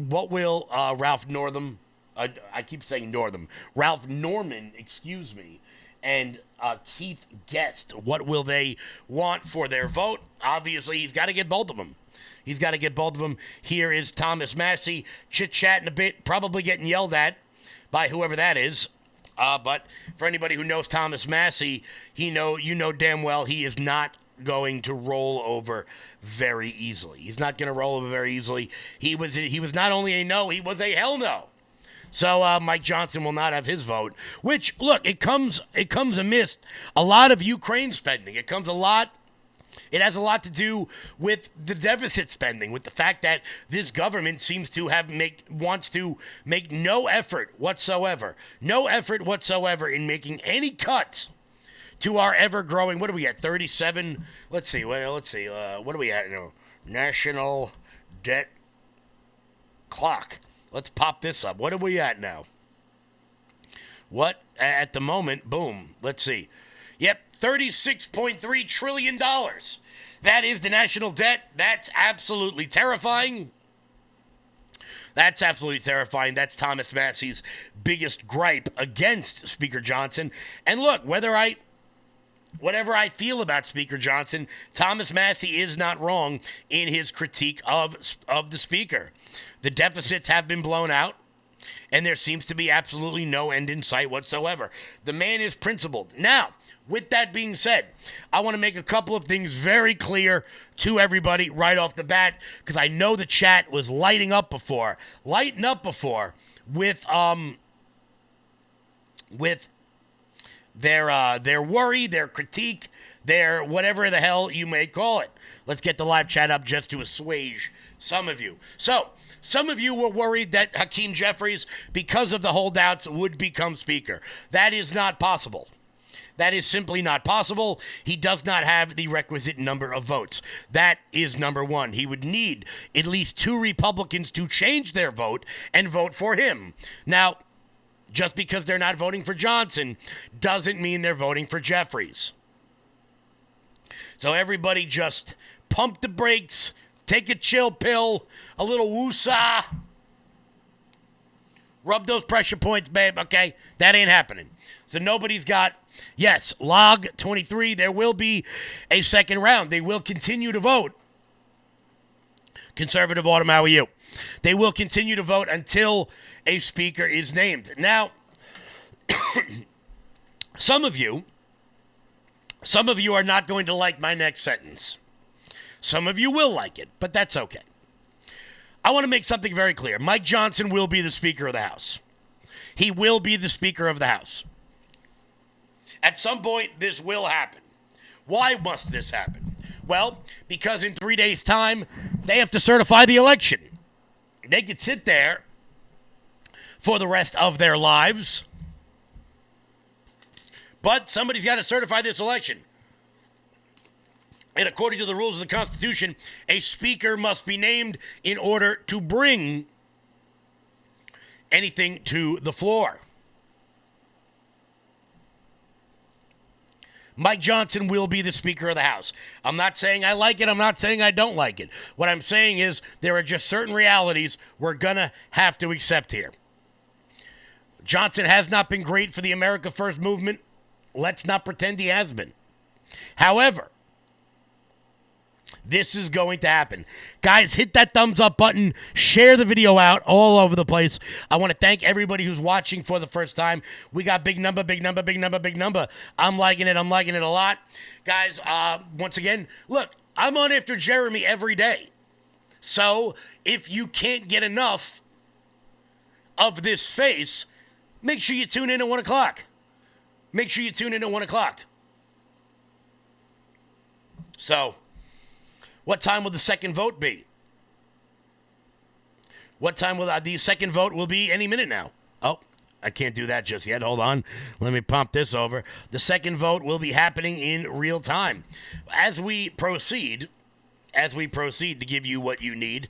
Ralph Northam, I keep saying Northam, Ralph Norman, excuse me, and Keith Guest, what will they want for their vote? Obviously, he's got to get both of them. He's got to get both of them. Here is Thomas Massie chit-chatting a bit, probably getting yelled at by whoever that is. But for anybody who knows Thomas Massie, you know damn well he is not going to roll over very easily. He's not going to roll over very easily. He was not only a no, he was a hell no. So Mike Johnson will not have his vote, which, look, it comes amidst a lot of Ukraine spending. It has a lot to do with the deficit spending, with the fact that this government seems to wants to make no effort whatsoever in making any cuts to our ever-growing, what are we at, 37? Let's see, what are we at now? National debt clock. Let's pop this up. What are we at now? What, at the moment, boom, let's see. Yep, $36.3 trillion. That is the national debt. That's absolutely terrifying. That's Thomas Massie's biggest gripe against Speaker Johnson. And look, whatever I feel about Speaker Johnson, Thomas Massie is not wrong in his critique of the Speaker. The deficits have been blown out, and there seems to be absolutely no end in sight whatsoever. The man is principled. Now, with that being said, I want to make a couple of things very clear to everybody right off the bat, because I know the chat was lighting up before with their worry, their critique, their whatever the hell you may call it. Let's get the live chat up just to assuage some of you. So, some of you were worried that Hakeem Jeffries, because of the holdouts, would become Speaker. That is not possible. That is simply not possible. He does not have the requisite number of votes. That is number one. He would need at least 2 Republicans to change their vote and vote for him. Now, just because they're not voting for Johnson doesn't mean they're voting for Jeffries. So everybody just pump the brakes, take a chill pill, a little woosah. Rub those pressure points, babe, okay? That ain't happening. So nobody's got, yes, log 23, there will be a second round. They will continue to vote. Conservative Autumn, how are you? They will continue to vote until a speaker is named. Now, some of you are not going to like my next sentence. Some of you will like it, but that's okay. I want to make something very clear. Mike Johnson will be the Speaker of the House. He will be the Speaker of the House. At some point, this will happen. Why must this happen? Well, because in 3 days' time, they have to certify the election. They could sit there for the rest of their lives, but somebody's got to certify this election. And according to the rules of the Constitution, a speaker must be named in order to bring anything to the floor. Mike Johnson will be the Speaker of the House. I'm not saying I like it. I'm not saying I don't like it. What I'm saying is there are just certain realities we're going to have to accept here. Johnson has not been great for the America First movement. Let's not pretend he has been. However, this is going to happen. Guys, hit that thumbs up button. Share the video out all over the place. I want to thank everybody who's watching for the first time. We got big number, big number, big number, big number. I'm liking it. I'm liking it a lot. Guys, once again, look, I'm on after Jeremy every day. So if you can't get enough of this face, make sure you tune in at 1 o'clock. Make sure you tune in at 1 o'clock. So, what time will the second vote be? What time will the second vote will be? Any minute now. Oh, I can't do that just yet. Hold on. Let me pump this over. The second vote will be happening in real time. As we proceed to give you what you need,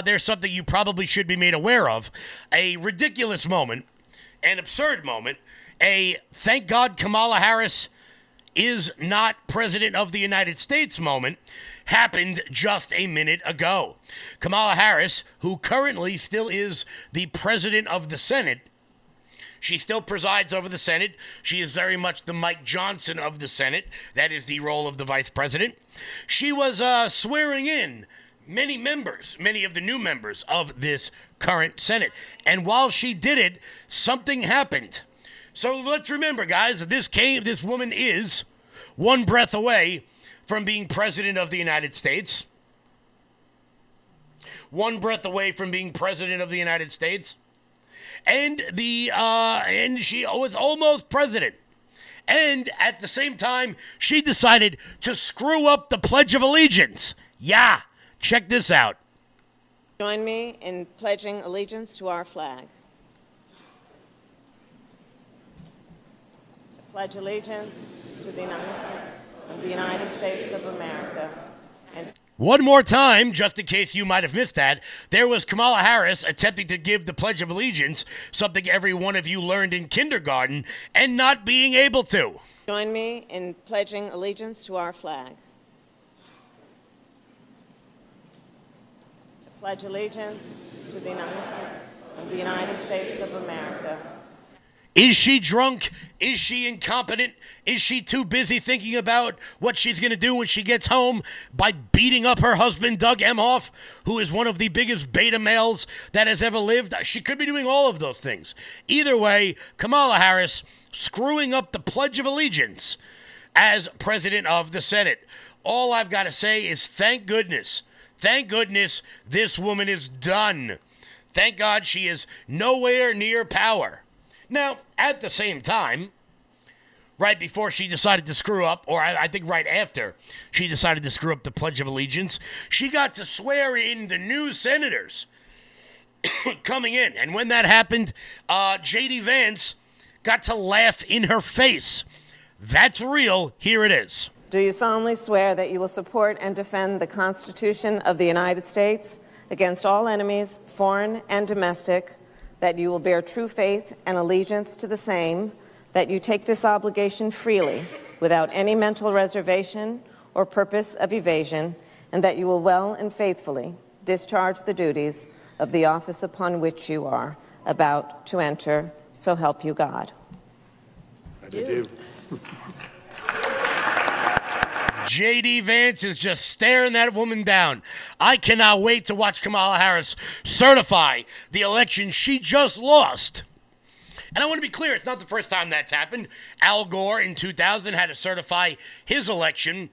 there's something you probably should be made aware of. A ridiculous moment, an absurd moment, a thank God Kamala Harris is not President of the United States moment happened just a minute ago. Kamala Harris, who currently still is the President of the Senate, she still presides over the Senate. She is very much the Mike Johnson of the Senate. That is the role of the Vice President. She was swearing in many of the new members of this current Senate. And while she did it, something happened. So let's remember, guys, this woman is one breath away from being President of the United States. One breath away from being President of the United States. And she was almost president. And at the same time, she decided to screw up the Pledge of Allegiance. Yeah, check this out. Join me in pledging allegiance to our flag. I pledge allegiance to the United States of America. And one more time, just in case you might have missed that, there was Kamala Harris attempting to give the Pledge of Allegiance, something every one of you learned in kindergarten, and not being able to. Join me in pledging allegiance to our flag. I pledge allegiance to the United States of America. Is she drunk? Is she incompetent? Is she too busy thinking about what she's going to do when she gets home by beating up her husband, Doug Emhoff, who is one of the biggest beta males that has ever lived? She could be doing all of those things. Either way, Kamala Harris screwing up the Pledge of Allegiance as President of the Senate. All I've got to say is thank goodness. Thank goodness this woman is done. Thank God she is nowhere near power. Now, at the same time, right before she decided to screw up, or I think right after she decided to screw up the Pledge of Allegiance, she got to swear in the new senators coming in. And when that happened, J.D. Vance got to laugh in her face. That's real. Here it is. Do you solemnly swear that you will support and defend the Constitution of the United States against all enemies, foreign and domestic, that you will bear true faith and allegiance to the same, that you take this obligation freely, without any mental reservation or purpose of evasion, and that you will well and faithfully discharge the duties of the office upon which you are about to enter, so help you God? I do. J.D. Vance is just staring that woman down. I cannot wait to watch Kamala Harris certify the election she just lost. And I want to be clear, it's not the first time that's happened. Al Gore in 2000 had to certify his election,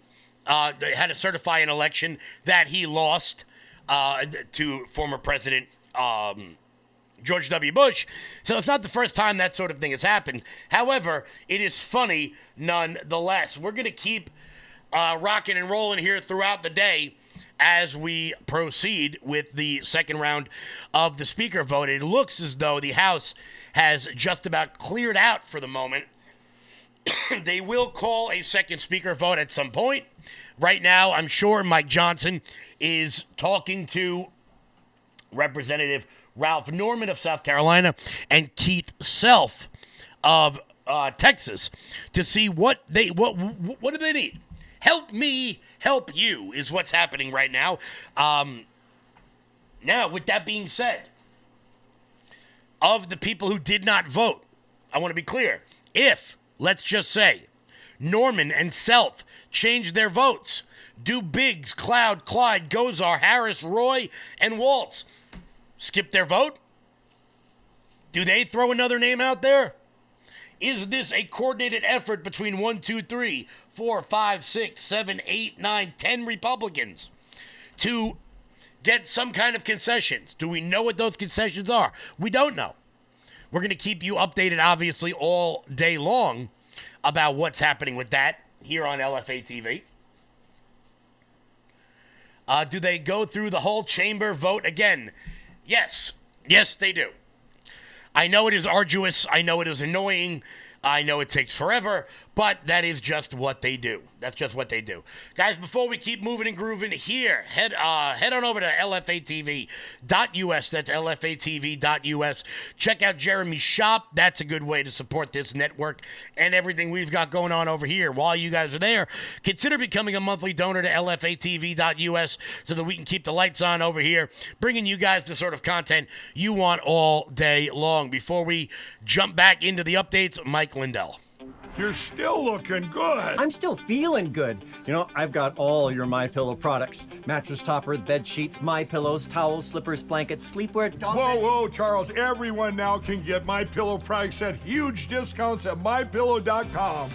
had to certify an election that he lost. to former President George W. Bush. So it's not the first time that sort of thing has happened. However, it is funny nonetheless. We're going to keep rocking and rolling here throughout the day as we proceed with the second round of the speaker vote. It looks as though the House has just about cleared out for the moment. They will call a second speaker vote at some point. Right now, I'm sure Mike Johnson is talking to Representative Ralph Norman of South Carolina and Keith Self of Texas to see what do they need. Help me, help you is what's happening right now. Now, with that being said, of the people who did not vote, I want to be clear. If, let's just say, Norman and Self change their votes, do Biggs, Cloud, Clyde, Gozar, Harris, Roy, and Waltz skip their vote? Do they throw another name out there? Is this a coordinated effort between 1, 2, 3, 4, 5, 6, 7, 8, 9, 10 Republicans to get some kind of concessions? Do we know what those concessions are? We don't know. We're going to keep you updated, obviously, all day long about what's happening with that here on LFA TV. Do they go through the whole chamber vote again? Yes. Yes, they do. I know it is arduous. I know it is annoying. I know it takes forever, but that is just what they do. That's just what they do. Guys, before we keep moving and grooving here, head on over to LFATV.us. That's LFATV.us. Check out Jeremy's shop. That's a good way to support this network and everything we've got going on over here. While you guys are there, consider becoming a monthly donor to LFATV.us so that we can keep the lights on over here, bringing you guys the sort of content you want all day long. Before we jump back into the updates, Mike Lindell. You're still looking good. I'm still feeling good. You know, I've got all your MyPillow products. Mattress topper, bed sheets, MyPillows, towels, slippers, blankets, sleepwear, dog beds. Whoa, Charles. Everyone now can get MyPillow products at huge discounts at MyPillow.com.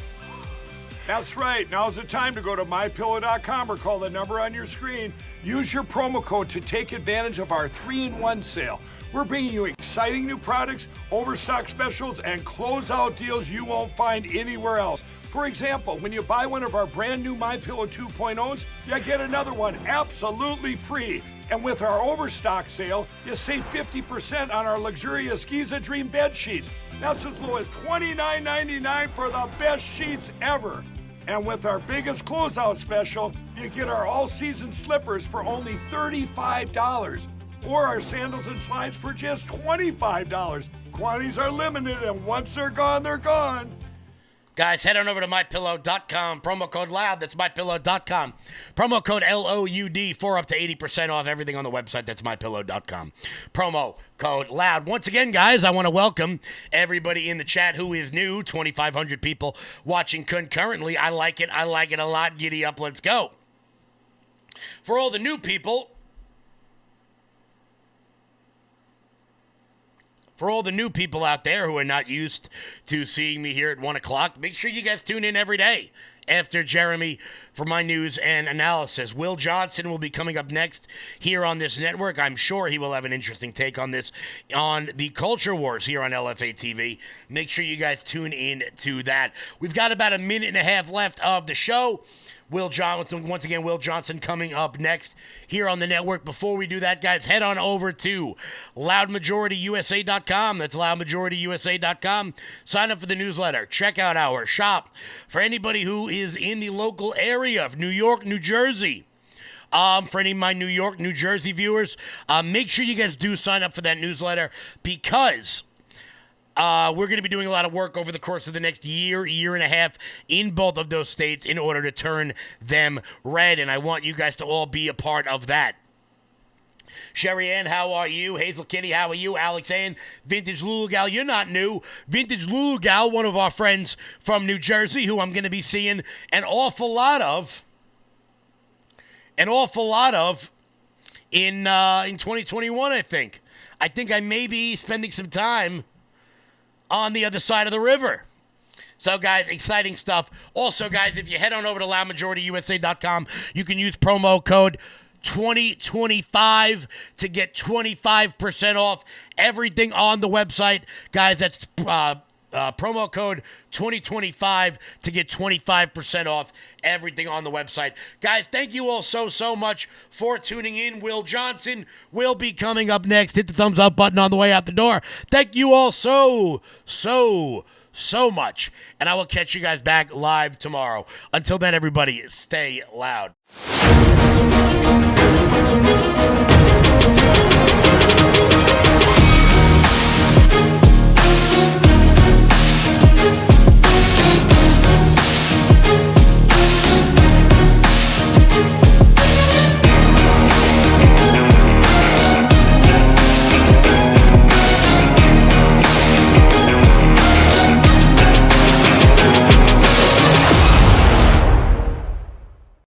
That's right. Now's the time to go to MyPillow.com or call the number on your screen. Use your promo code to take advantage of our 3-in-1 sale. We're bringing you exciting new products, overstock specials, and closeout deals you won't find anywhere else. For example, when you buy one of our brand new MyPillow 2.0s, you get another one absolutely free. And with our overstock sale, you save 50% on our luxurious Giza Dream bed sheets. That's as low as $29.99 for the best sheets ever. And with our biggest closeout special, you get our all-season slippers for only $35. Or our sandals and slides for just $25. Quantities are limited, and once they're gone, they're gone. Guys, head on over to MyPillow.com. Promo code LOUD. That's MyPillow.com. Promo code LOUD for up to 80% off everything on the website. That's MyPillow.com. Promo code LOUD. Once again, guys, I want to welcome everybody in the chat who is new. 2,500 people watching concurrently. I like it. I like it a lot. Giddy up. Let's go. For all the new people... For all the new people out there who are not used to seeing me here at 1 o'clock, make sure you guys tune in every day after Jeremy for my news and analysis. Will Johnson will be coming up next here on this network. I'm sure he will have an interesting take on this on the Culture Wars here on LFA TV. Make sure you guys tune in to that. We've got about a minute and a half left of the show. Will Johnson, once again, Will Johnson coming up next here on the network. Before we do that, guys, head on over to loudmajorityusa.com. That's loudmajorityusa.com. Sign up for the newsletter. Check out our shop. For anybody who is in the local area of New York, New Jersey, for any of my New York, New Jersey viewers, make sure you guys do sign up for that newsletter because... we're going to be doing a lot of work over the course of the next year and a half in both of those states in order to turn them red, and I want you guys to all be a part of that. Sherry Ann, how are you? Hazel Kitty, how are you? Alex Ann, Vintage Lulu Gal, you're not new. Vintage Lulu Gal, one of our friends from New Jersey who I'm going to be seeing an awful lot of in 2021, I think. I think I may be spending some time on the other side of the river. So, guys, exciting stuff. Also, guys, if you head on over to loudmajorityusa.com, you can use promo code 2025 to get 25% off everything on the website. Guys, that's promo code 2025 to get 25% off everything on the website. Guys, thank you all so much for tuning in. Will Johnson will be coming up next. Hit the thumbs up button on the way out the door. Thank you all so much. And I will catch you guys back live tomorrow. Until then, everybody, stay loud.